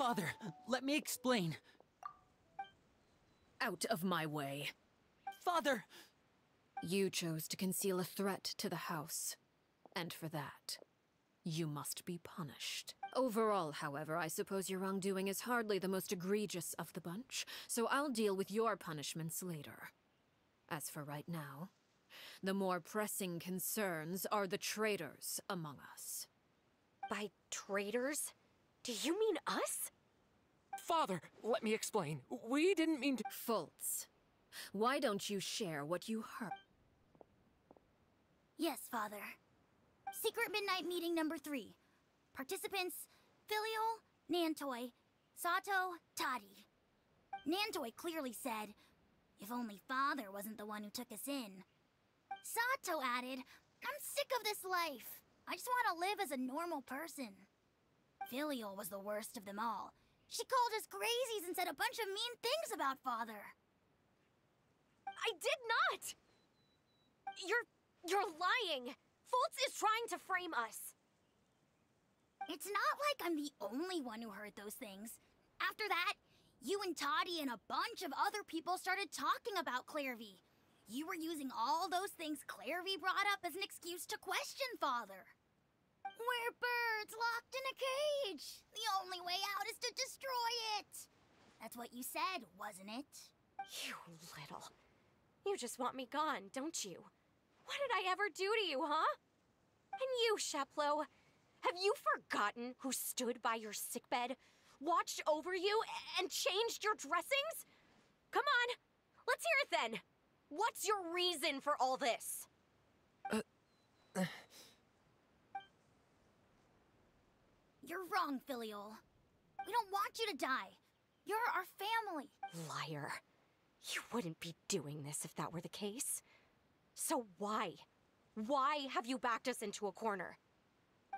Father, let me explain. Out of my way. Father! You chose to conceal a threat to the house. And for that, you must be punished. Overall, however, I suppose your wrongdoing is hardly the most egregious of the bunch, so I'll deal with your punishments later. As for right now, the more pressing concerns are the traitors among us. By traitors? Do you mean us? Father, let me explain. We didn't mean to— Fultz, why don't you share what you heard? Yes, Father. Secret Midnight Meeting number 3. Participants, Filial, Nantoy, Sato, Toddy. Nantoy clearly said, if only Father wasn't the one who took us in. Sato added, I'm sick of this life. I just want to live as a normal person. Filial was the worst of them all. She called us crazies and said a bunch of mean things about Father. I did not! You're lying! Fultz is trying to frame us. It's not like I'm the only one who heard those things. After that, you and Toddy and a bunch of other people started talking about Clairvy. You were using all those things Clairvy brought up as an excuse to question Father. We're birds locked in a cage. The only way out is to destroy it. That's what you said, wasn't it? You little... You just want me gone, don't you? What did I ever do to you, huh? And you, Sheplo, have you forgotten who stood by your sickbed, watched over you, and changed your dressings? Come on, let's hear it then. What's your reason for all this? You're wrong, Filial. We don't want you to die. You're our family. Liar. You wouldn't be doing this if that were the case. So why? Why have you backed us into a corner?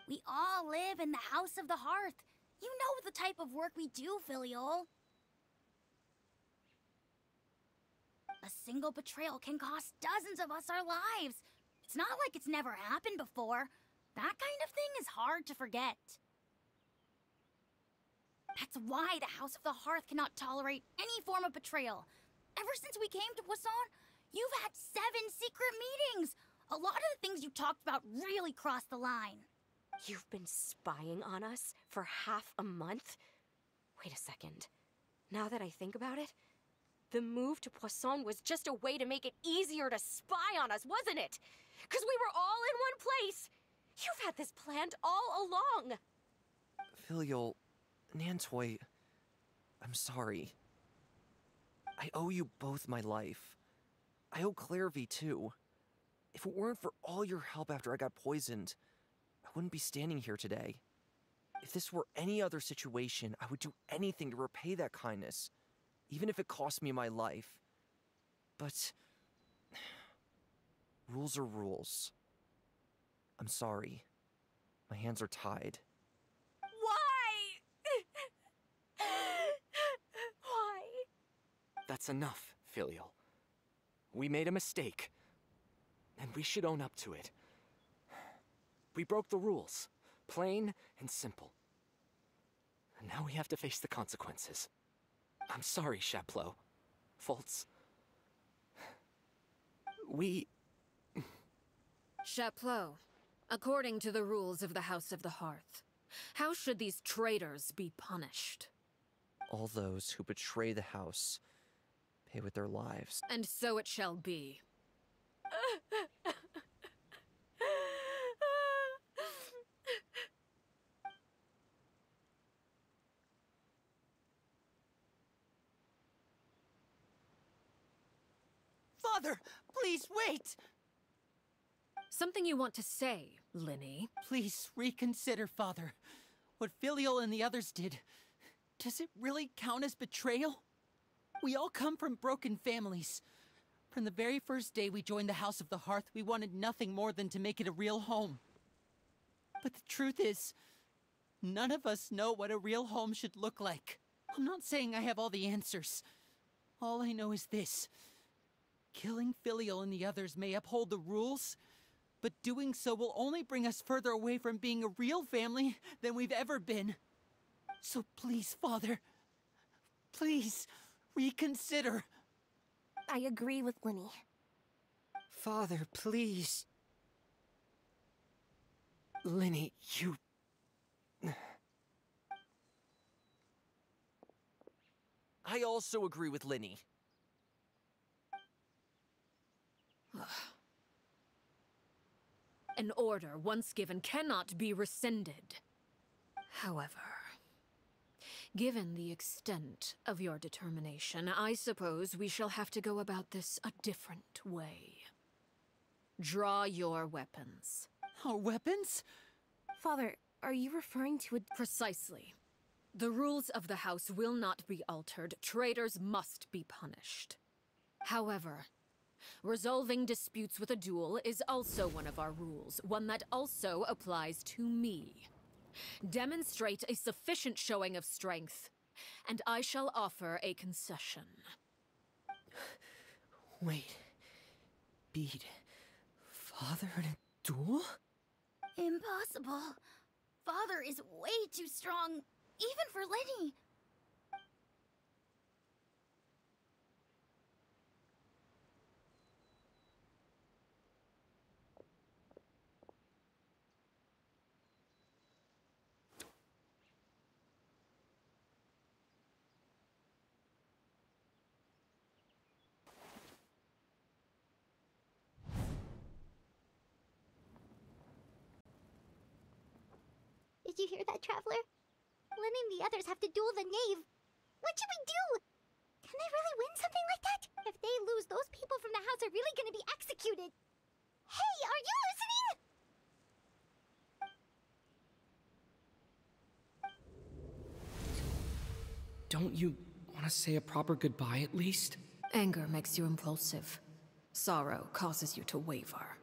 We all live in the House of the Hearth. You know the type of work we do, Filial. A single betrayal can cost dozens of us our lives. It's not like it's never happened before. That kind of thing is hard to forget. That's why the House of the Hearth cannot tolerate any form of betrayal. Ever since we came to Poisson, you've had 7 secret meetings. A lot of the things you talked about really crossed the line. You've been spying on us for half a month? Wait a second. Now that I think about it, the move to Poisson was just a way to make it easier to spy on us, wasn't it? Because we were all in one place. You've had this planned all along. Filial, Nantoy, I'm sorry. I owe you both my life. I owe Clairvy too. If it weren't for all your help after I got poisoned, I wouldn't be standing here today. If this were any other situation, I would do anything to repay that kindness, even if it cost me my life. But rules are rules. I'm sorry. My hands are tied. Why? Why? That's enough, Filial. We made a mistake, and we should own up to it. We broke the rules, plain and simple. And now we have to face the consequences. I'm sorry, Sheplo. Fultz. We... Sheplo, according to the rules of the House of the Hearth, how should these traitors be punished? All those who betray the house pay with their lives. And so it shall be. Father, please wait! Something you want to say, Lyney? Please reconsider, Father. What Filial and the others did, does it really count as betrayal? We all come from broken families. From the very first day we joined the House of the Hearth, we wanted nothing more than to make it a real home. But the truth is, none of us know what a real home should look like. I'm not saying I have all the answers. All I know is this. Killing Filial and the others may uphold the rules, but doing so will only bring us further away from being a real family than we've ever been. So please, Father, please reconsider. I agree with Linny. Father, please. Linny, you... I also agree with Linny. An order once given cannot be rescinded. However, given the extent of your determination, I suppose we shall have to go about this a different way. Draw your weapons. Our weapons? Father, are you referring to a... Precisely. The rules of the house will not be altered. Traitors must be punished. However, resolving disputes with a duel is also one of our rules, one that also applies to me. Demonstrate a sufficient showing of strength, and I shall offer a concession. Wait. Beat Father in a duel? Impossible. Father is way too strong, even for Linny. Did you hear that, Traveler? Linny and the others have to duel the knave. What should we do? Can they really win something like that? If they lose, those people from the house are really gonna be executed. Hey, are you listening? Don't you want to say a proper goodbye at least? Anger makes you impulsive. Sorrow causes you to waver.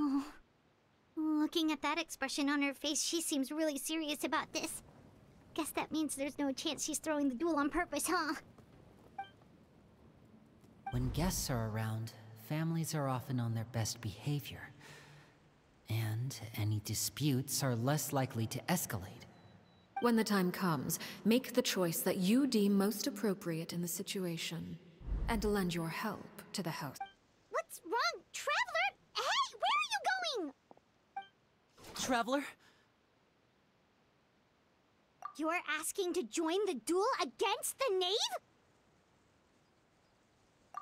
Oh. Looking at that expression on her face, she seems really serious about this. Guess that means there's no chance she's throwing the duel on purpose, huh? When guests are around, families are often on their best behavior. And any disputes are less likely to escalate. When the time comes, make the choice that you deem most appropriate in the situation, and lend your help to the house. What's wrong? Traveler? Hey, where are you going? Traveler? You're asking to join the duel against the knave?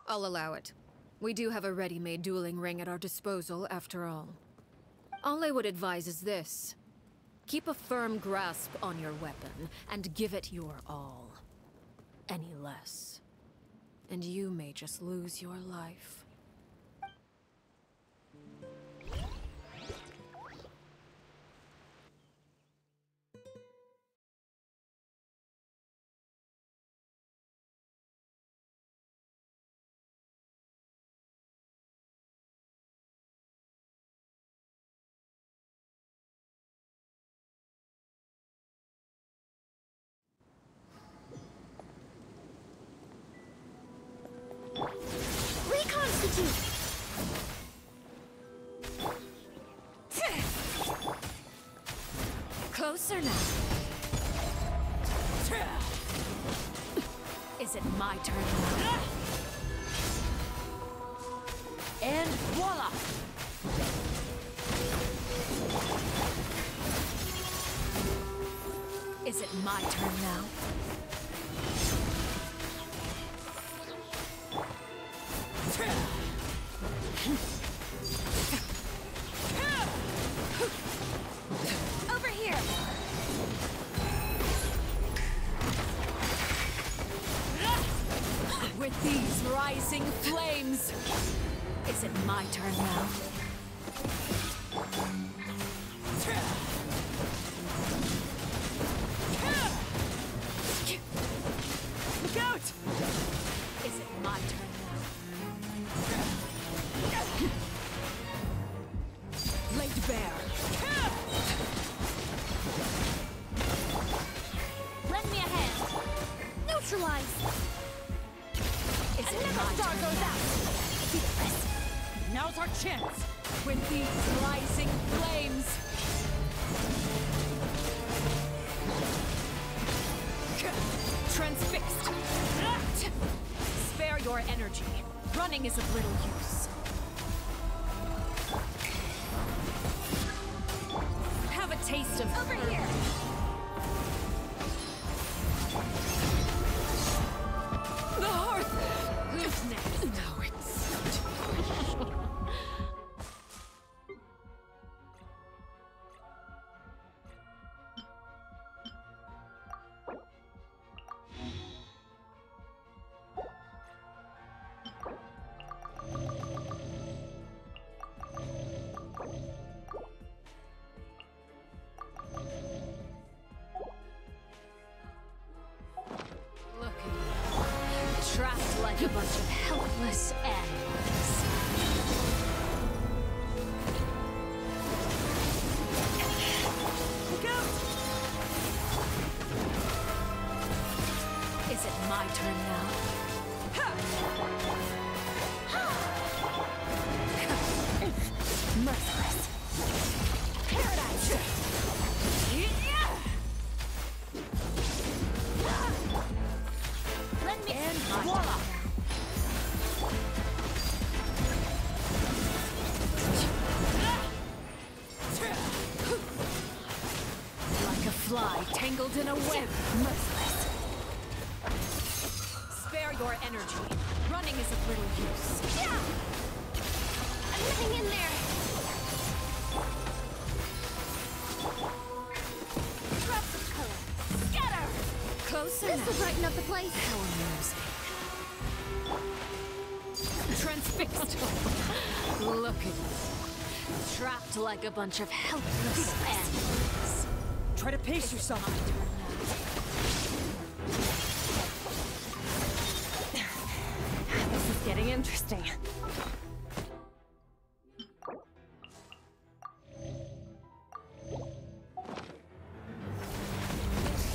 I'll allow it. We do have a ready-made dueling ring at our disposal, after all. All I would advise is this. Keep a firm grasp on your weapon, and give it your all. Any less, and you may just lose your life. Reconstitute! Closer now. Is it my turn now? And voila! Is it my turn now? Over here! With these rising flames, is it my turn now? Look out! Is it my turn now? Laid bare. Lend me a hand! Neutralize! Is it Another my star turn goes now? out! Fearless! Now's our chance! With these rising flames! Transfixed! Spare your energy. Running is of little use. Have a taste of Over here! the hearth! Who's next? No, it's... Look at you. Trapped like a bunch of helpless animals. Look out! Is it my turn now? Merciless. Paradise! Let me. And Voila! like a fly tangled in a web. Merciless. Spare your energy. Running is of little use. Yeah! I'm living in there! Drops of color. Scatter! Close This will enough. brighten up the place. How amusing. Transfixed. Look at you. Trapped like a bunch of helpless animals. Try to pace yourself. This is getting interesting.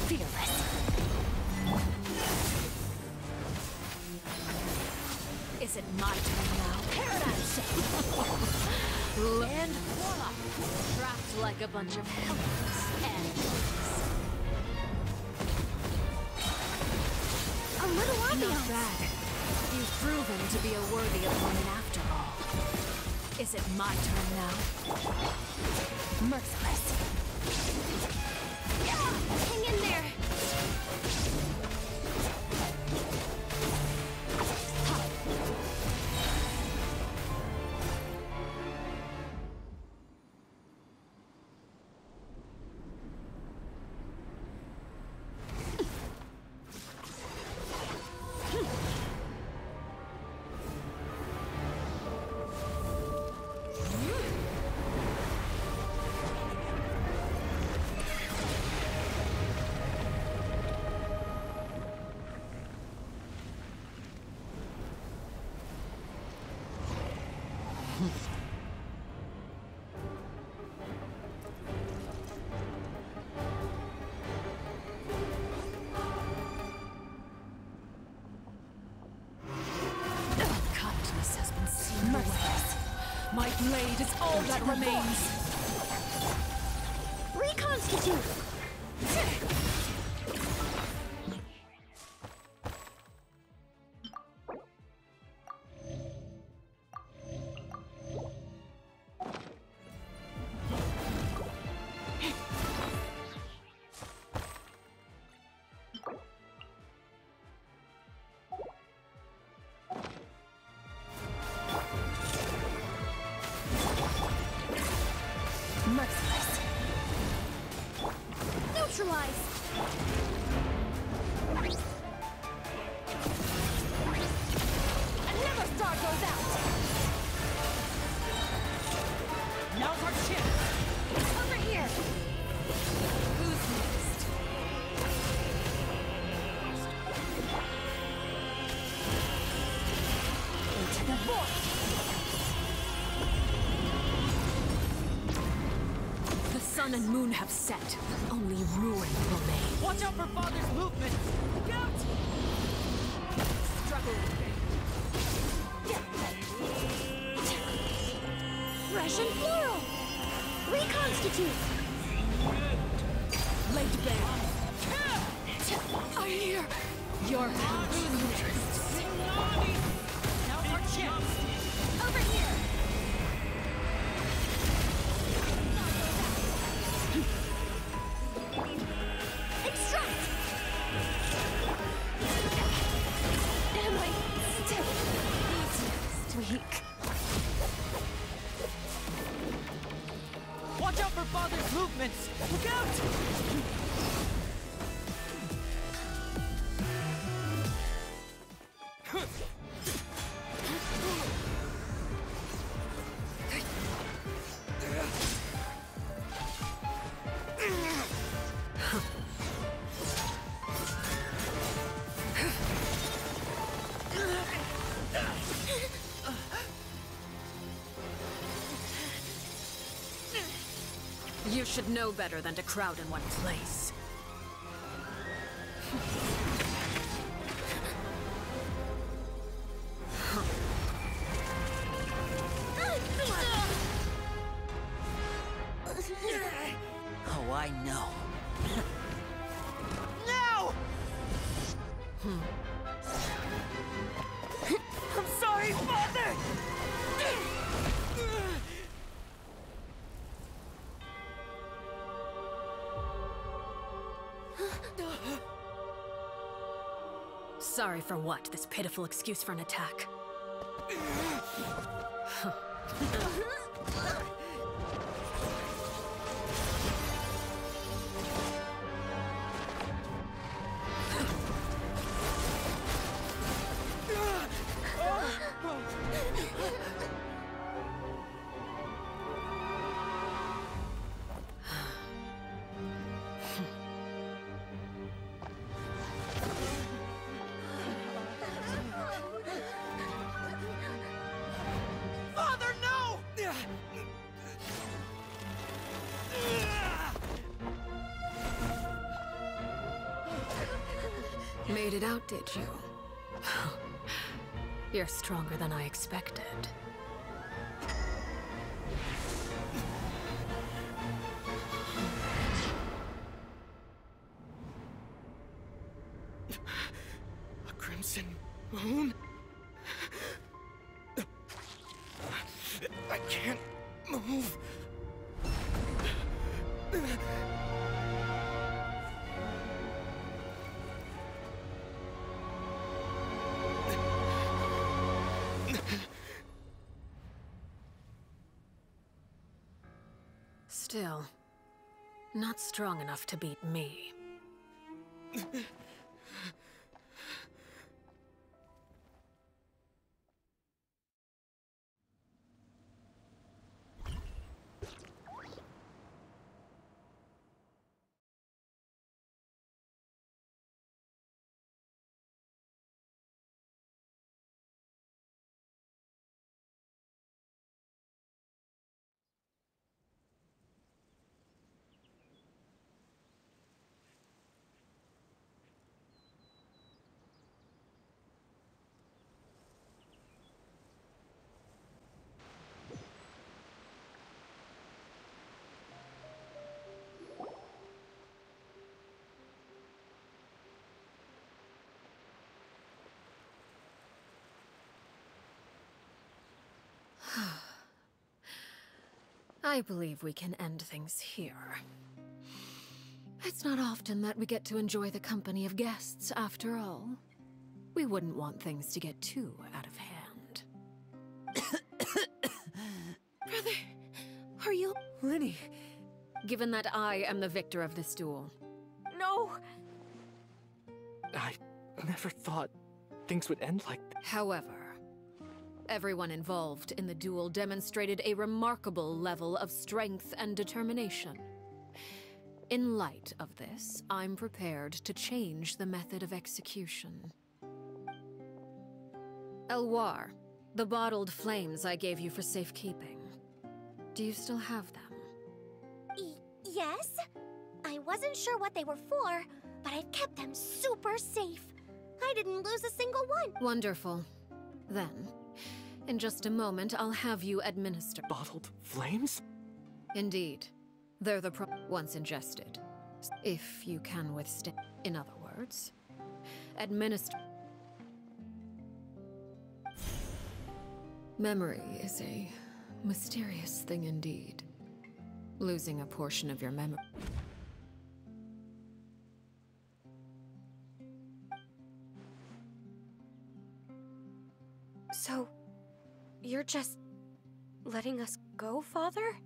Fearless. Is it my turn now? Paradise! And voila! Trapped like a bunch of helpless animals. A little Not ambiance. bad. You've proven to be a worthy opponent after all. Is it my turn now? Merciless. Hang in there. Kindness has been seen merciless. My blade is all that remains. Reconstitute. Merciless. Neutralize. Another star goes out! Now's our chance! Over here! Who's next? Into the void! The sun and moon have set. Only ruin remains. Watch out for Father's movement! Look out! Struggle. Ashen Floral! Reconstitute! Laid bare. I hear your Now's our chance! Over here! Extract! Am I still weak? Watch out for Father's movements! Look out! You should know better than to crowd in one place. Oh, I know. No! I'm sorry, Father! Sorry for what? This pitiful excuse for an attack. Father, no! Made it out, did you? You're stronger than I expected. A crimson moon? I can't move. Still, not strong enough to beat me. I believe we can end things here. It's not often that we get to enjoy the company of guests, after all. We wouldn't want things to get too out of hand. Brother, are you... Lyney, given that I am the victor of this duel, No! I never thought things would end like this. however, everyone involved in the duel demonstrated a remarkable level of strength and determination. In light of this, I'm prepared to change the method of execution. Elwar, the bottled flames I gave you for safekeeping. Do you still have them? Yes? I wasn't sure what they were for, but I've kept them super safe. I didn't lose a single one. Wonderful. Then, In just a moment, I'll have you administer. Bottled flames? Indeed. They're the once ingested. If you can withstand. In other words, administer. Memory is a mysterious thing indeed. Losing a portion of your memory. So, you're just letting us go, Father?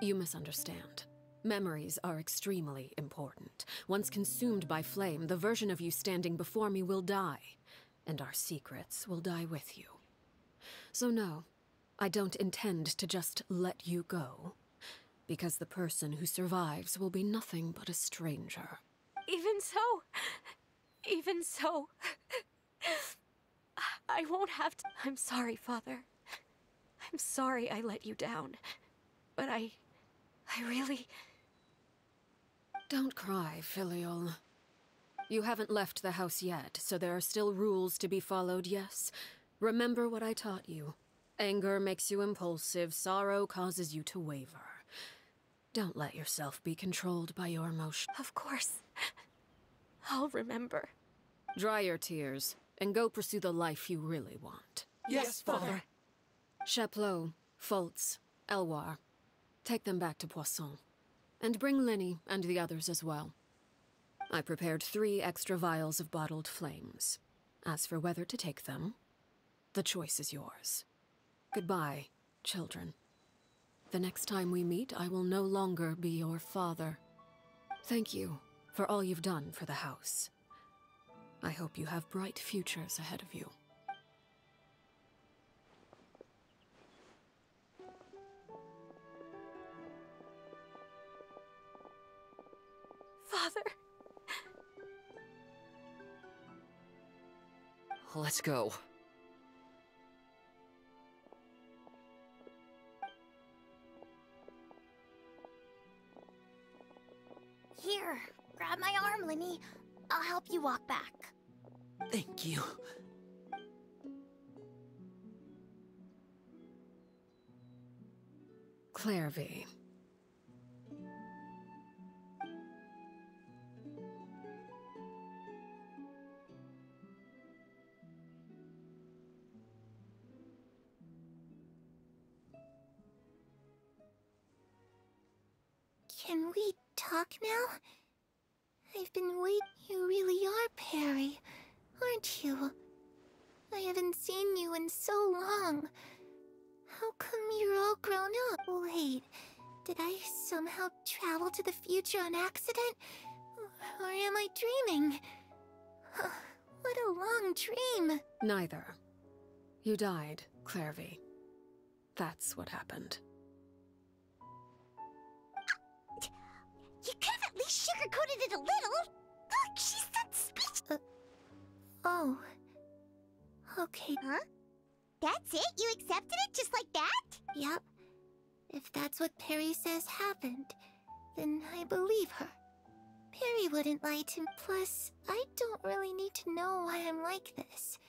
You misunderstand. Memories are extremely important. Once consumed by flame, the version of you standing before me will die, and our secrets will die with you. So no, I don't intend to just let you go, because the person who survives will be nothing but a stranger. Even so, I won't have to. I'm sorry, Father. I'm sorry I let you down. But I really... Don't cry, Filial. You haven't left the house yet, so there are still rules to be followed, yes? Remember what I taught you. Anger makes you impulsive, sorrow causes you to waver. Don't let yourself be controlled by your emotions. Of course. I'll remember. Dry your tears, and go pursue the life you really want. Yes, Father. Chaplot, Foltz, Elwar, take them back to Poisson. And bring Lenny and the others as well. I prepared 3 extra vials of bottled flames. As for whether to take them, the choice is yours. Goodbye, children. The next time we meet, I will no longer be your father. Thank you for all you've done for the house. I hope you have bright futures ahead of you. Father. Let's go. Here, grab my arm, Lenny. I'll help you walk back. Thank you. Clairvy. Can we talk now? I've been waiting. You really are Perry, aren't you? I haven't seen you in so long. How come you're all grown up? Wait, did I somehow travel to the future on accident? Or am I dreaming? What a long dream. Neither. You died, Clairvy. That's what happened. You could have at least sugarcoated it a little. Look, she said speech. Oh. Okay. Huh? That's it? You accepted it just like that? Yep. If that's what Perry says happened, then I believe her. Perry wouldn't lie to me. Plus, I don't really need to know why I'm like this.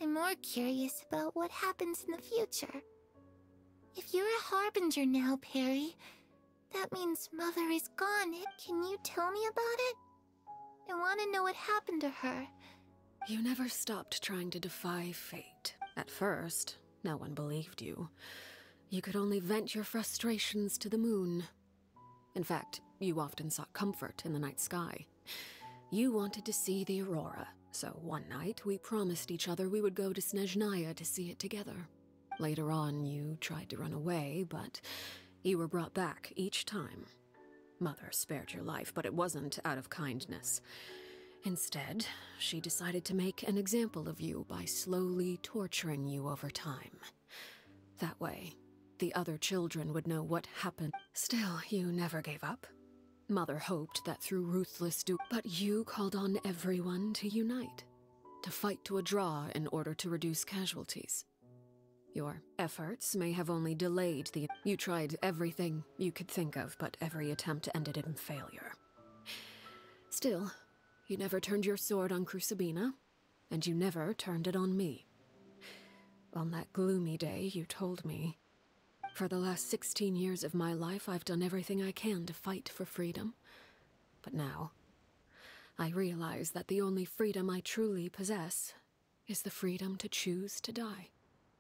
I'm more curious about what happens in the future. If you're a harbinger now, Perry, that means Mother is gone. Can you tell me about it? I want to know what happened to her. You never stopped trying to defy fate. At first, no one believed you. You could only vent your frustrations to the moon. In fact, you often sought comfort in the night sky. You wanted to see the aurora, so one night we promised each other we would go to Snezhnaya to see it together. Later on, you tried to run away, but you were brought back each time. Mother spared your life, but it wasn't out of kindness. Instead, she decided to make an example of you by slowly torturing you over time. That way, the other children would know what happened. Still, you never gave up. Mother hoped that through ruthless but you called on everyone to unite, to fight to a draw in order to reduce casualties. Your efforts may have only delayed the... You tried everything you could think of, but every attempt ended in failure. Still, you never turned your sword on Crucibina, and you never turned it on me. On that gloomy day, you told me. For the last 16 years of my life, I've done everything I can to fight for freedom. But now, I realize that the only freedom I truly possess is the freedom to choose to die.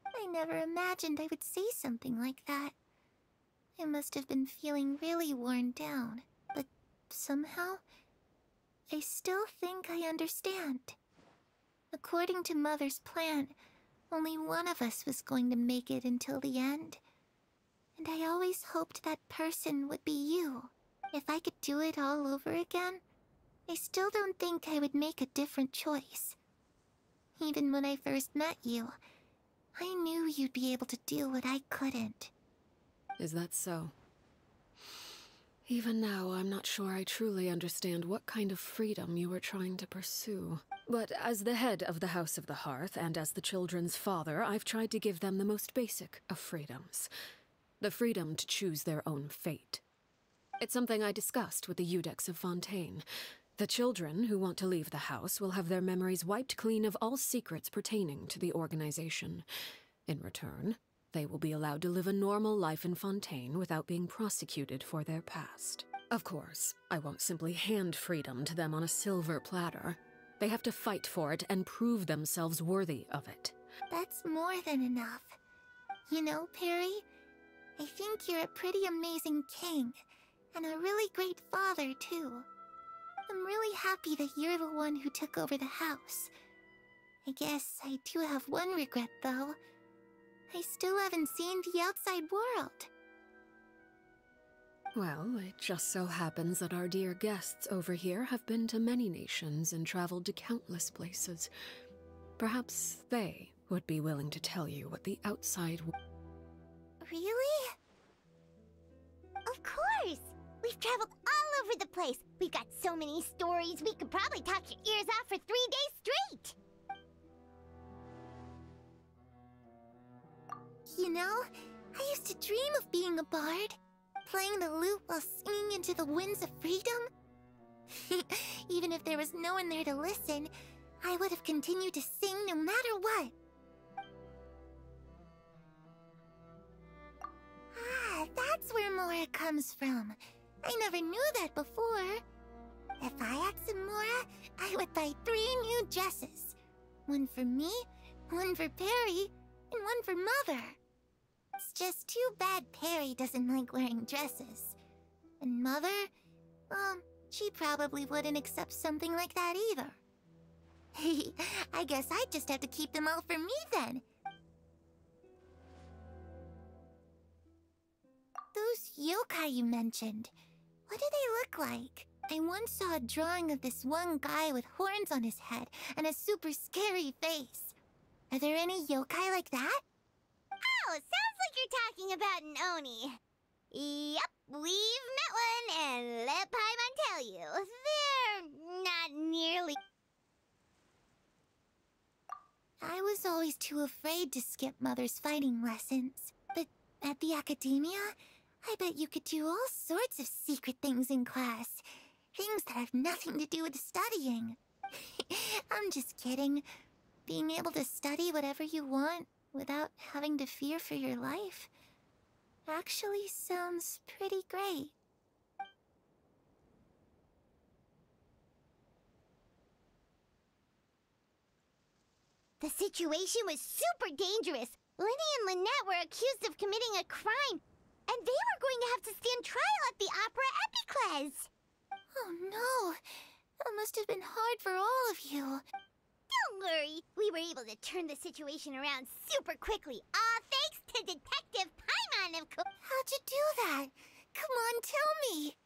I never imagined I would say something like that. I must have been feeling really worn down, but somehow, I still think I understand. According to Mother's plan, only one of us was going to make it until the end. And I always hoped that person would be you. If I could do it all over again, I still don't think I would make a different choice. Even when I first met you, I knew you'd be able to do what I couldn't. Is that so? Even now, I'm not sure I truly understand what kind of freedom you were trying to pursue. But as the head of the House of the Hearth, and as the children's father, I've tried to give them the most basic of freedoms. The freedom to choose their own fate. It's something I discussed with the Iudex of Fontaine. The children who want to leave the house will have their memories wiped clean of all secrets pertaining to the organization. In return, they will be allowed to live a normal life in Fontaine without being prosecuted for their past. Of course, I won't simply hand freedom to them on a silver platter. They have to fight for it and prove themselves worthy of it. That's more than enough. You know, Perry, I think you're a pretty amazing king, and a really great father, too. I'm really happy that you're the one who took over the house. I guess I do have one regret, though. I still haven't seen the outside world. Well, it just so happens that our dear guests over here have been to many nations and traveled to countless places. Perhaps they would be willing to tell you what the outside... Really? Of course! We've traveled all over the place. We've got so many stories, we could probably talk your ears off for 3 days straight! You know, I used to dream of being a bard, playing the lute while singing into the winds of freedom. Even if there was no one there to listen, I would have continued to sing no matter what. Ah, that's where Mora comes from. I never knew that before. If I had some Mora, I would buy 3 new dresses. One for me, one for Perry, and one for Mother. It's just too bad Perry doesn't like wearing dresses. And Mother, well, she probably wouldn't accept something like that either. I guess I'd just have to keep them all for me then. Those yokai you mentioned, what do they look like? I once saw a drawing of this one guy with horns on his head and a super scary face. Are there any yokai like that? Oh, sounds like you're talking about an Oni. Yep, we've met one, and let Paimon tell you, they're not nearly... I was always too afraid to skip Mother's fighting lessons. But at the academia, I bet you could do all sorts of secret things in class. Things that have nothing to do with studying. I'm just kidding. Being able to study whatever you want without having to fear for your life actually sounds pretty great. The situation was super dangerous. Lenny and Lynette were accused of committing a crime, and they were going to have to stand trial at the Opera Epicles. Oh no, that must have been hard for all of you. Don't worry, we were able to turn the situation around super quickly, all thanks to Detective Paimon, of course. How'd you do that? Come on, tell me.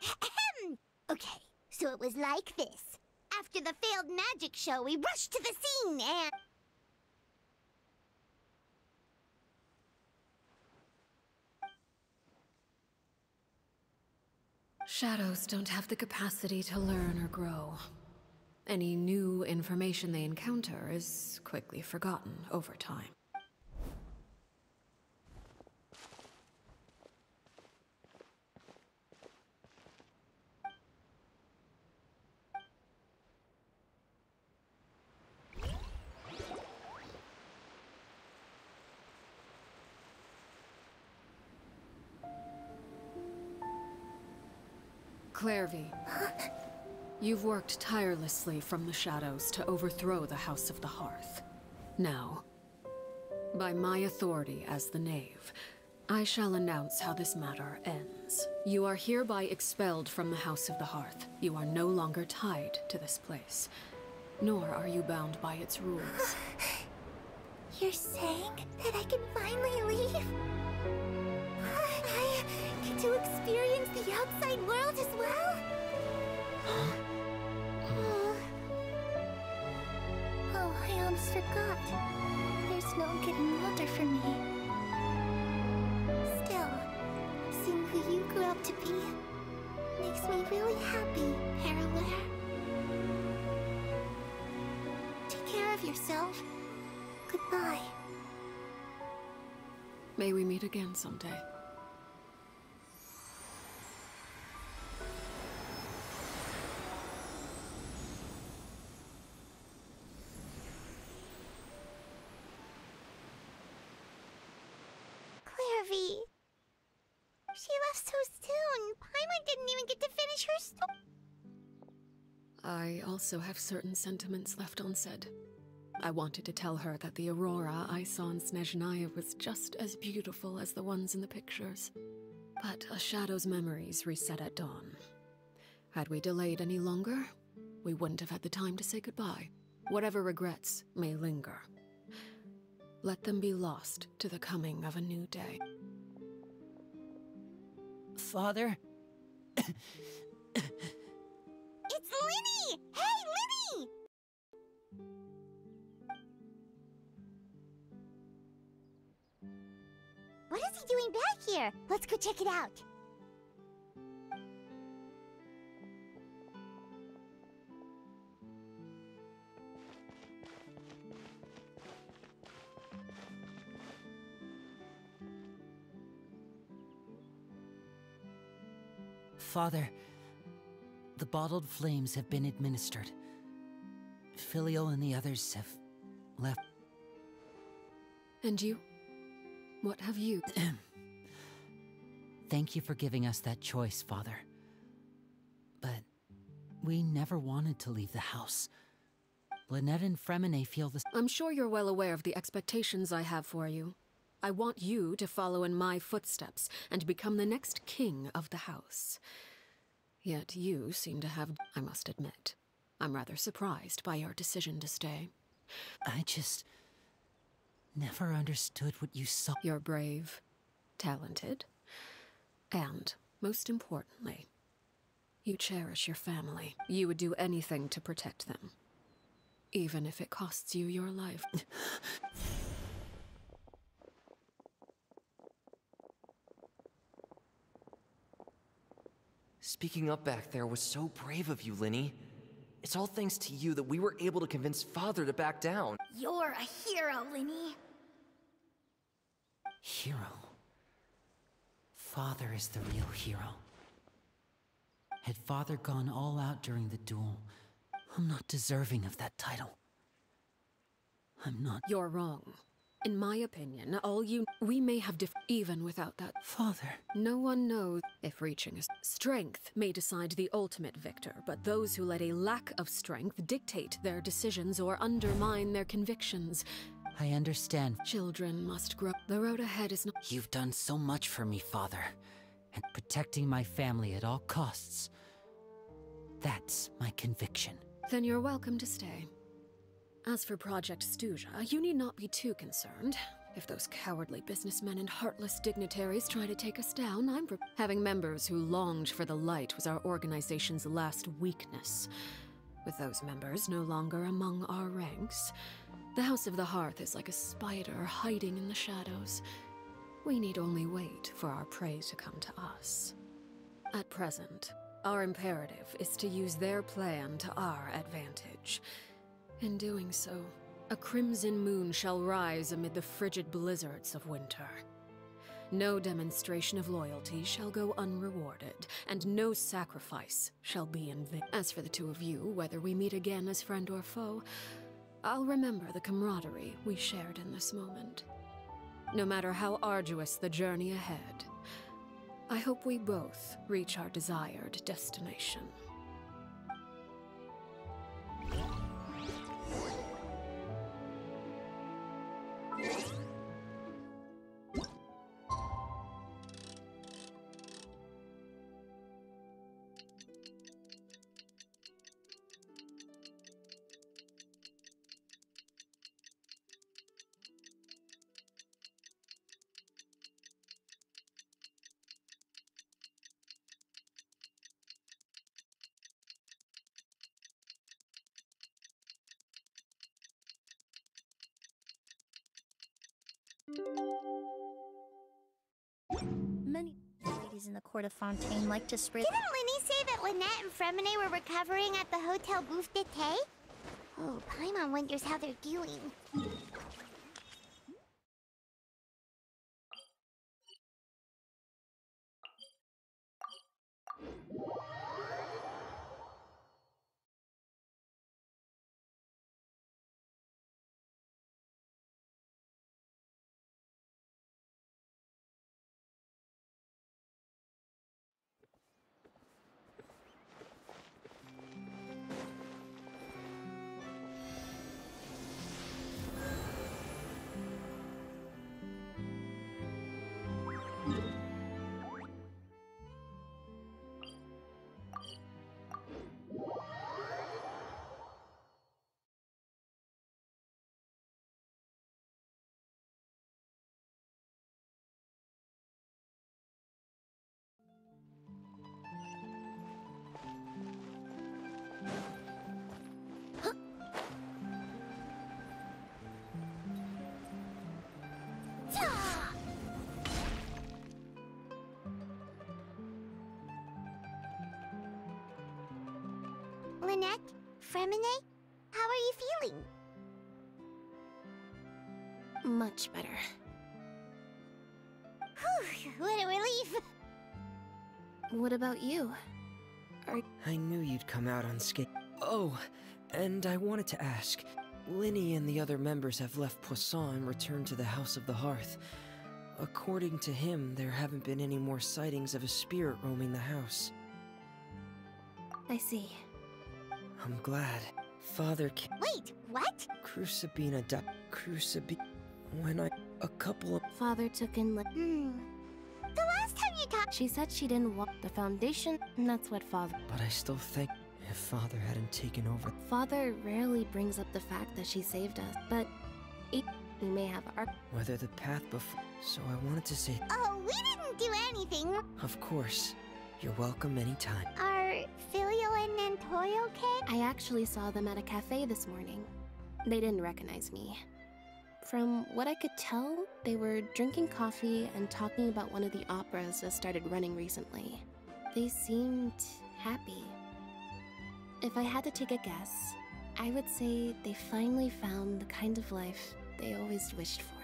Ahem. Okay, so it was like this. After the failed magic show, we rushed to the scene and... Shadows don't have the capacity to learn or grow. Any new information they encounter is quickly forgotten over time. Clairvy, you've worked tirelessly from the shadows to overthrow the House of the Hearth. Now, by my authority as the Knave, I shall announce how this matter ends. You are hereby expelled from the House of the Hearth. You are no longer tied to this place, nor are you bound by its rules. You're saying that I can finally leave? I get to experience the outside world as well? Oh, I almost forgot. There's no getting older for me. Still, seeing who you grew up to be makes me really happy, Parallare. Take care of yourself. Goodbye. May we meet again someday. Clairvy. She left so soon. Paimon didn't even get to finish her story. I also have certain sentiments left unsaid. I wanted to tell her that the aurora I saw in Snezhnaya was just as beautiful as the ones in the pictures. But a shadow's memories reset at dawn. Had we delayed any longer, we wouldn't have had the time to say goodbye. Whatever regrets may linger, let them be lost to the coming of a new day. Father? It's Lyney! Hey, Lyney! What is he doing back here? Let's go check it out. Father, the bottled flames have been administered. Filial and the others have left. And you? What have you? Thank you for giving us that choice, Father. But we never wanted to leave the house. Lynette and Freminet feel the... I'm sure you're well aware of the expectations I have for you. I want you to follow in my footsteps and become the next king of the house. Yet you seem to have... I must admit, I'm rather surprised by your decision to stay. I just... never understood what you saw. You're brave, talented, and, most importantly, you cherish your family. You would do anything to protect them, even if it costs you your life. Speaking up back there was so brave of you, Lyney. It's all thanks to you that we were able to convince Father to back down. You're a hero, Lyney. Hero? Father is the real hero. Had Father gone all out during the duel, I'm not deserving of that title. I'm not... You're wrong. In my opinion, we may have even without that. Father. No one knows if reaching strength may decide the ultimate victor, but those who let a lack of strength dictate their decisions or undermine their convictions. I understand. Children must grow. The road ahead is not... You've done so much for me, Father. And protecting my family at all costs. That's my conviction. Then you're welcome to stay. As for Project Stuja, you need not be too concerned. If those cowardly businessmen and heartless dignitaries try to take us down, having members who longed for the light was our organization's last weakness. With those members no longer among our ranks, the House of the Hearth is like a spider hiding in the shadows. We need only wait for our prey to come to us. At present, our imperative is to use their plan to our advantage. In doing so, a crimson moon shall rise amid the frigid blizzards of winter. No demonstration of loyalty shall go unrewarded, and no sacrifice shall be in vain. As for the two of you, whether we meet again as friend or foe, I'll remember the camaraderie we shared in this moment. No matter how arduous the journey ahead, I hope we both reach our desired destination. Many ladies in the court of Fontaine like to spray. Didn't Linny say that Lynette and Fremine were recovering at the Hotel Bouffe d'été? Oh, Paimon wonders how they're doing. Lynette? Fremine? How are you feeling? Much better. Whew, what a relief! What about you? I knew you'd come out unscathed. Oh, and I wanted to ask. Linny and the other members have left Poisson and returned to the House of the Hearth. According to him, there haven't been any more sightings of a spirit roaming the house. I see. I'm glad. Father Wait, what? Crucibina died. When a couple of... Father took in The last time you talked... She said she didn't want the Foundation, and that's what Father... But I still think if Father hadn't taken over... Father rarely brings up the fact that she saved us, but we may have our... Whether the path before... So I wanted to say... Oh, we didn't do anything. Of course. You're welcome anytime. Are Filial and Nantoy okay? I actually saw them at a cafe this morning. They didn't recognize me. From what I could tell, they were drinking coffee and talking about one of the operas that started running recently. They seemed happy. If I had to take a guess, I would say they finally found the kind of life they always wished for.